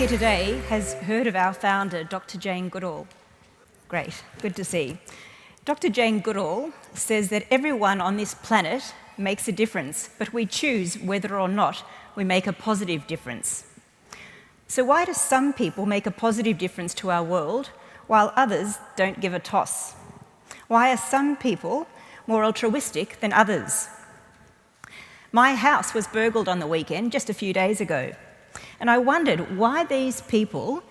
here today has heard of our founder, Dr. Jane Goodall. Great, good to see. Dr. Jane Goodall says that everyone on this planet makes a difference, but we choose whether or not we make a positive difference. So why do some people make a positive difference to our world, while others don't give a toss? Why are some people more altruistic than others? My house was burgled on the weekend, just a few days ago, and I wondered why these people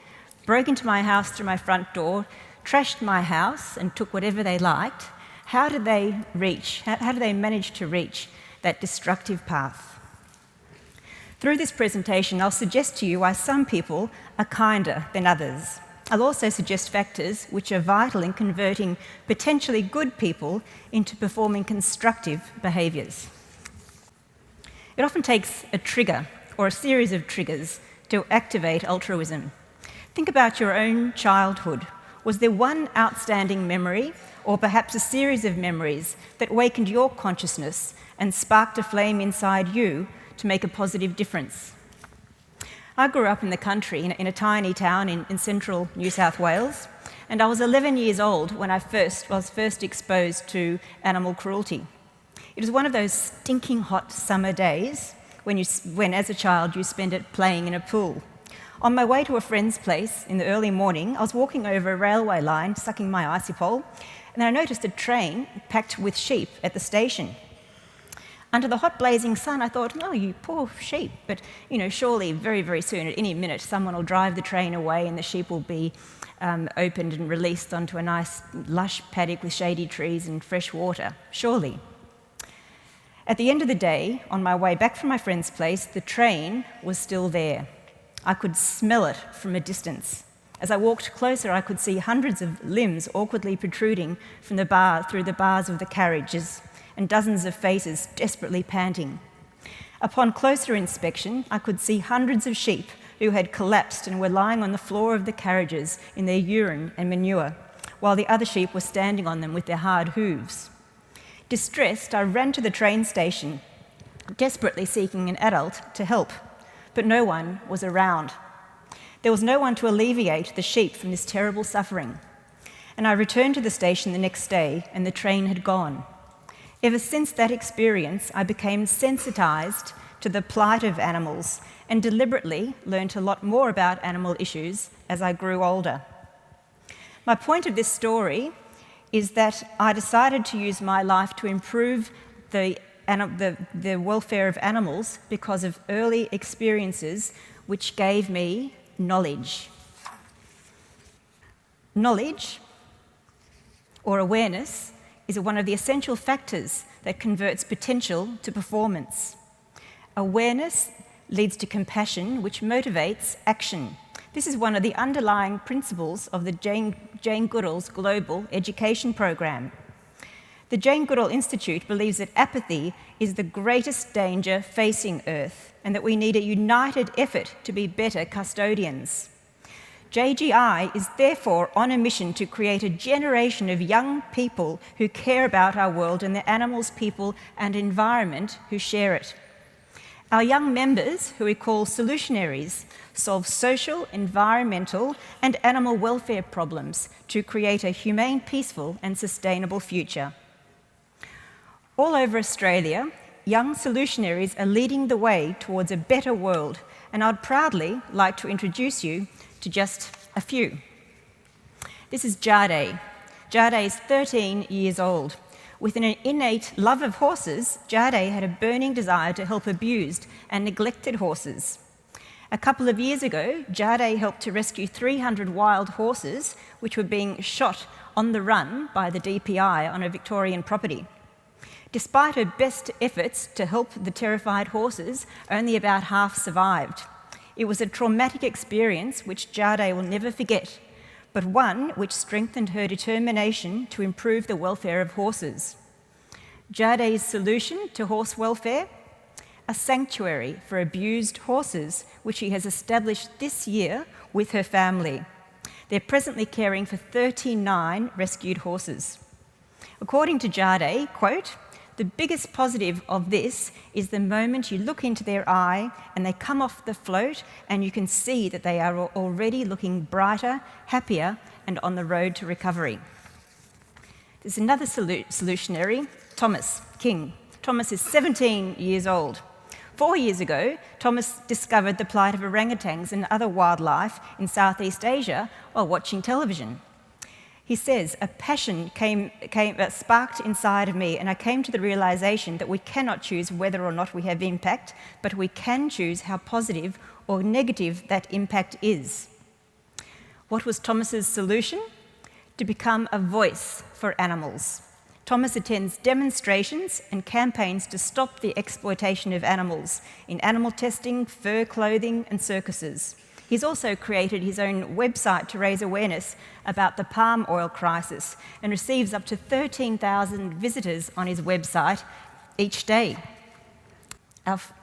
broke into my house through my front door, trashed my house and took whatever they liked. How did they manage to reach that destructive path? Through this presentation, I'll suggest to you why some people are kinder than others. I'll also suggest factors which are vital in converting potentially good people into performing constructive behaviours. It often takes a trigger or a series of triggers to activate altruism. Think about your own childhood. Was there one outstanding memory, or perhaps a series of memories, that awakened your consciousness and sparked a flame inside you to make a positive difference? I grew up in the country, in a tiny town in central New South Wales, and I was 11 years old when I was first exposed to animal cruelty. It was one of those stinking hot summer days when as a child you spend it playing in a pool. On my way to a friend's place in the early morning, I was walking over a railway line, sucking my icy pole, and I noticed a train packed with sheep at the station. Under the hot blazing sun, I thought, oh, you poor sheep, but surely very, very soon, at any minute, someone will drive the train away and the sheep will be opened and released onto a nice lush paddock with shady trees and fresh water, surely. At the end of the day, on my way back from my friend's place, the train was still there. I could smell it from a distance. As I walked closer, I could see hundreds of limbs awkwardly protruding from through the bars of the carriages, and dozens of faces desperately panting. Upon closer inspection, I could see hundreds of sheep who had collapsed and were lying on the floor of the carriages in their urine and manure, while the other sheep were standing on them with their hard hooves. Distressed, I ran to the train station, desperately seeking an adult to help, but no one was around. There was no one to alleviate the sheep from this terrible suffering. And I returned to the station the next day, and the train had gone. Ever since that experience, I became sensitised to the plight of animals and deliberately learnt a lot more about animal issues as I grew older. My point of this story is that I decided to use my life to improve the welfare of animals because of early experiences which gave me knowledge. Knowledge, or awareness, is one of the essential factors that converts potential to performance. Awareness leads to compassion, which motivates action. This is one of the underlying principles of the Jane Goodall's Global Education Program. The Jane Goodall Institute believes that apathy is the greatest danger facing Earth and that we need a united effort to be better custodians. JGI is therefore on a mission to create a generation of young people who care about our world and the animals, people and environment who share it. Our young members, who we call solutionaries, solve social, environmental and animal welfare problems to create a humane, peaceful and sustainable future. All over Australia, young solutionaries are leading the way towards a better world, and I'd proudly like to introduce you to just a few. This is Jade. Jade is 13 years old. With an innate love of horses, Jade had a burning desire to help abused and neglected horses. A couple of years ago, Jade helped to rescue 300 wild horses which were being shot on the run by the DPI on a Victorian property. Despite her best efforts to help the terrified horses, only about half survived. It was a traumatic experience which Jade will never forget, but one which strengthened her determination to improve the welfare of horses. Jade's solution to horse welfare? A sanctuary for abused horses, which she has established this year with her family. They're presently caring for 39 rescued horses. According to Jade, quote, The biggest positive of this is the moment you look into their eye and they come off the float and you can see that they are already looking brighter, happier, and on the road to recovery. There's another solutionary, Thomas King. Thomas is 17 years old. 4 years ago, Thomas discovered the plight of orangutans and other wildlife in Southeast Asia while watching television. He says, a passion sparked inside of me, and I came to the realization that we cannot choose whether or not we have impact, but we can choose how positive or negative that impact is. What was Thomas's solution? To become a voice for animals. Thomas attends demonstrations and campaigns to stop the exploitation of animals in animal testing, fur clothing, and circuses. He's also created his own website to raise awareness about the palm oil crisis and receives up to 13,000 visitors on his website each day.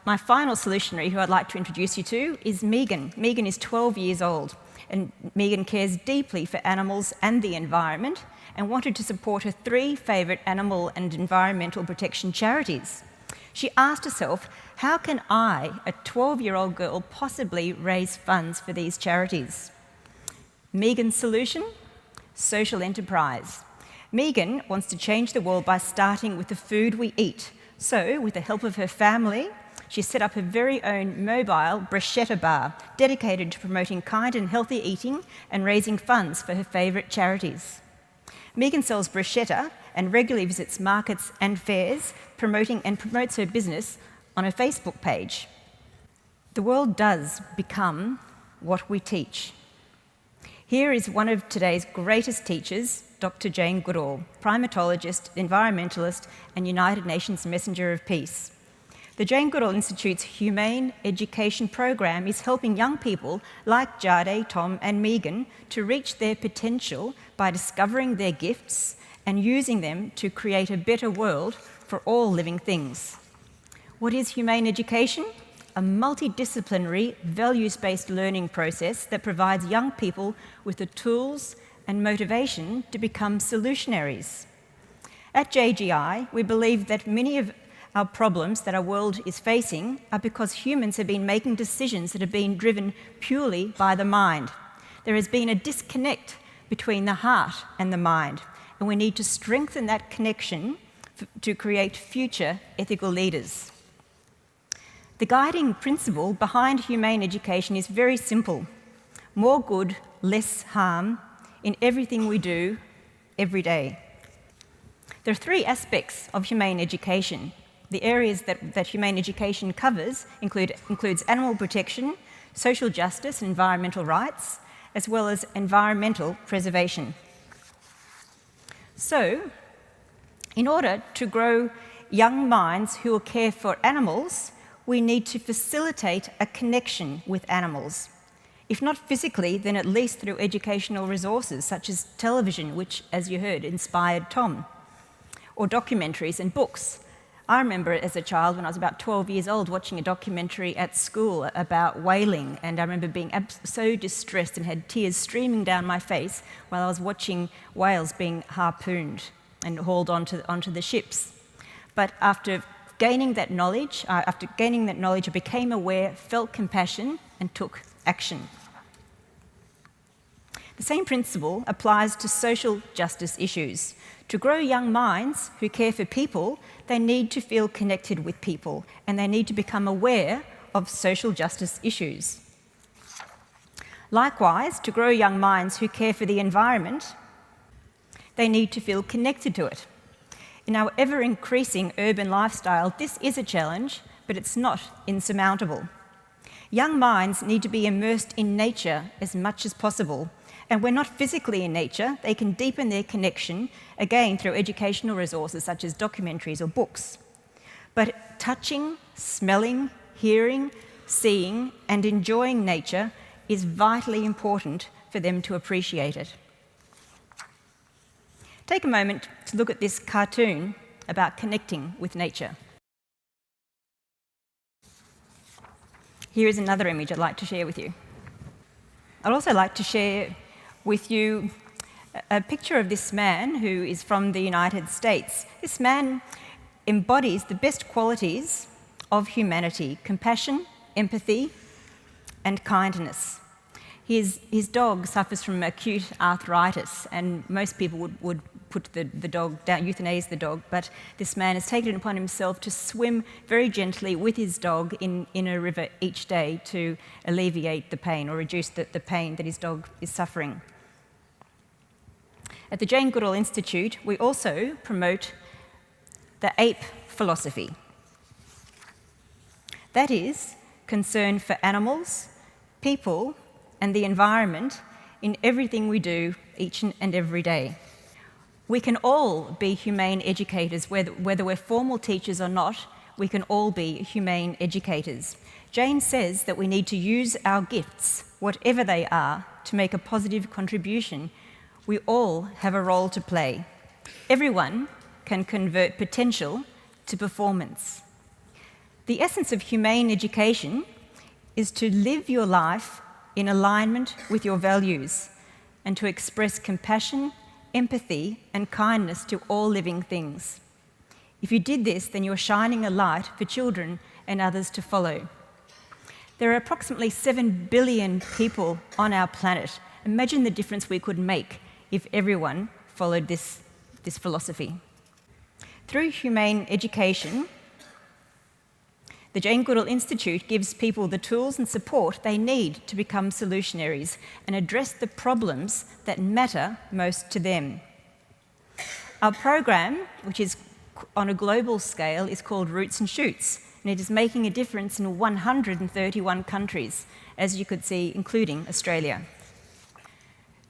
My final solutionary who I'd like to introduce you to is Megan. Megan is 12 years old, and Megan cares deeply for animals and the environment and wanted to support her 3 favourite animal and environmental protection charities. She asked herself, how can I, a 12-year-old girl, possibly raise funds for these charities? Megan's solution? Social enterprise. Megan wants to change the world by starting with the food we eat. So, with the help of her family, she set up her very own mobile bruschetta bar dedicated to promoting kind and healthy eating and raising funds for her favourite charities. Megan sells bruschetta and regularly visits markets and fairs, promotes her business on her Facebook page. The world does become what we teach. Here is one of today's greatest teachers, Dr. Jane Goodall, primatologist, environmentalist, and United Nations Messenger of Peace. The Jane Goodall Institute's Humane Education program is helping young people like Jade, Tom, and Megan to reach their potential by discovering their gifts and using them to create a better world for all living things. What is humane education? A multidisciplinary, values-based learning process that provides young people with the tools and motivation to become solutionaries. At JGI, we believe that many of our problems that our world is facing are because humans have been making decisions that have been driven purely by the mind. There has been a disconnect between the heart and the mind, and we need to strengthen that connection to create future ethical leaders. The guiding principle behind humane education is very simple. More good, less harm in everything we do every day. There are 3 aspects of humane education. The areas that humane education covers includes animal protection, social justice and environmental rights, as well as environmental preservation. So, in order to grow young minds who will care for animals, we need to facilitate a connection with animals. If not physically, then at least through educational resources such as television, which, as you heard, inspired Tom, or documentaries and books. I remember as a child, when I was about 12 years old, watching a documentary at school about whaling, and I remember being so distressed and had tears streaming down my face while I was watching whales being harpooned and hauled onto the ships. But after gaining that knowledge, I became aware, felt compassion, and took action. The same principle applies to social justice issues. To grow young minds who care for people, they need to feel connected with people, and they need to become aware of social justice issues. Likewise, to grow young minds who care for the environment, they need to feel connected to it. In our ever-increasing urban lifestyle, this is a challenge, but it's not insurmountable. Young minds need to be immersed in nature as much as possible, and when not physically in nature, they can deepen their connection, again through educational resources such as documentaries or books. But touching, smelling, hearing, seeing, and enjoying nature is vitally important for them to appreciate it. Take a moment to look at this cartoon about connecting with nature. Here is another image I'd like to share with you. I'd also like to share with you a picture of this man who is from the United States. This man embodies the best qualities of humanity: compassion, empathy, and kindness. His dog suffers from acute arthritis, and most people would put the dog down, euthanize the dog, but this man has taken it upon himself to swim very gently with his dog in a river each day to alleviate the pain or reduce the pain that his dog is suffering. At the Jane Goodall Institute, we also promote the APE philosophy. That is, concern for animals, people, and the environment in everything we do each and every day. We can all be humane educators, whether we're formal teachers or not. We can all be humane educators. Jane says that we need to use our gifts, whatever they are, to make a positive contribution. We all have a role to play. Everyone can convert potential to performance. The essence of humane education is to live your life in alignment with your values and to express compassion, empathy, and kindness to all living things. If you did this, then you're shining a light for children and others to follow. There are approximately 7 billion people on our planet. Imagine the difference we could make if everyone followed this philosophy. Through humane education, the Jane Goodall Institute gives people the tools and support they need to become solutionaries and address the problems that matter most to them. Our program, which is on a global scale, is called Roots and Shoots, and it is making a difference in 131 countries, as you could see, including Australia.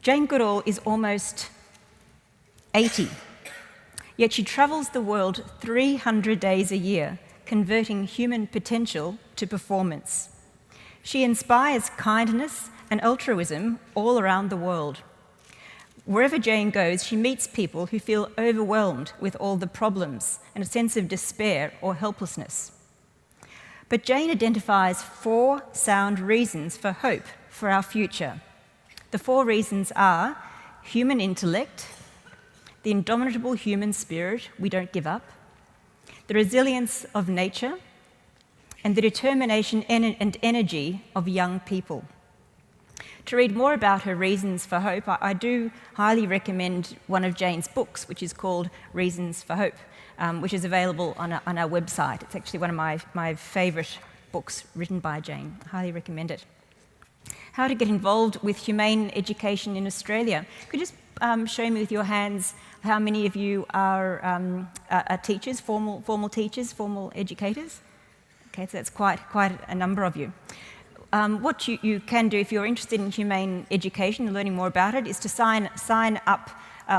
Jane Goodall is almost 80, yet she travels the world 300 days a year, converting human potential to performance. She inspires kindness and altruism all around the world. Wherever Jane goes, she meets people who feel overwhelmed with all the problems and a sense of despair or helplessness. But Jane identifies 4 sound reasons for hope for our future. The 4 reasons are human intellect, the indomitable human spirit, we don't give up, the resilience of nature, and the determination and energy of young people. To read more about her reasons for hope, I do highly recommend one of Jane's books, which is called Reasons for Hope, which is available on our website. It's actually one of my favourite books written by Jane. I highly recommend it. How to get involved with humane education in Australia. Could you just show me with your hands how many of you are teachers, formal teachers, formal educators? Okay, so that's quite a number of you. What you can do if you're interested in humane education and learning more about it is to sign up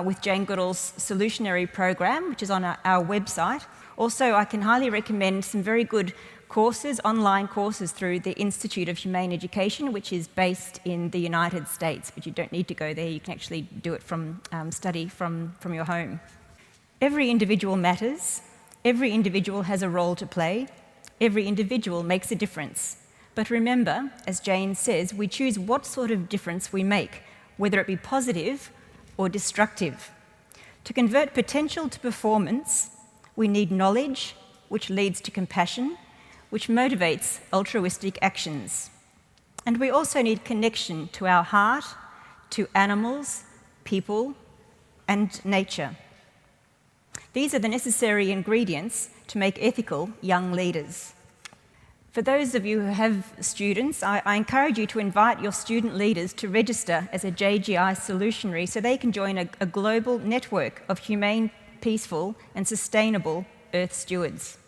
with Jane Goodall's Solutionary program, which is on our website. Also, I can highly recommend some very good courses, online courses through the Institute of Humane Education, which is based in the United States, but you don't need to go there. You can actually do it from study from your home. Every individual matters. Every individual has a role to play. Every individual makes a difference. But remember, as Jane says, we choose what sort of difference we make, whether it be positive or destructive. To convert potential to performance, we need knowledge, which leads to compassion, which motivates altruistic actions. And we also need connection to our heart, to animals, people, and nature. These are the necessary ingredients to make ethical young leaders. For those of you who have students, I encourage you to invite your student leaders to register as a JGI Solutionary so they can join a global network of humane, peaceful, and sustainable Earth stewards.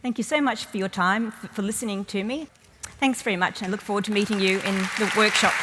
Thank you so much for your time, for listening to me. Thanks very much, and I look forward to meeting you in the workshop.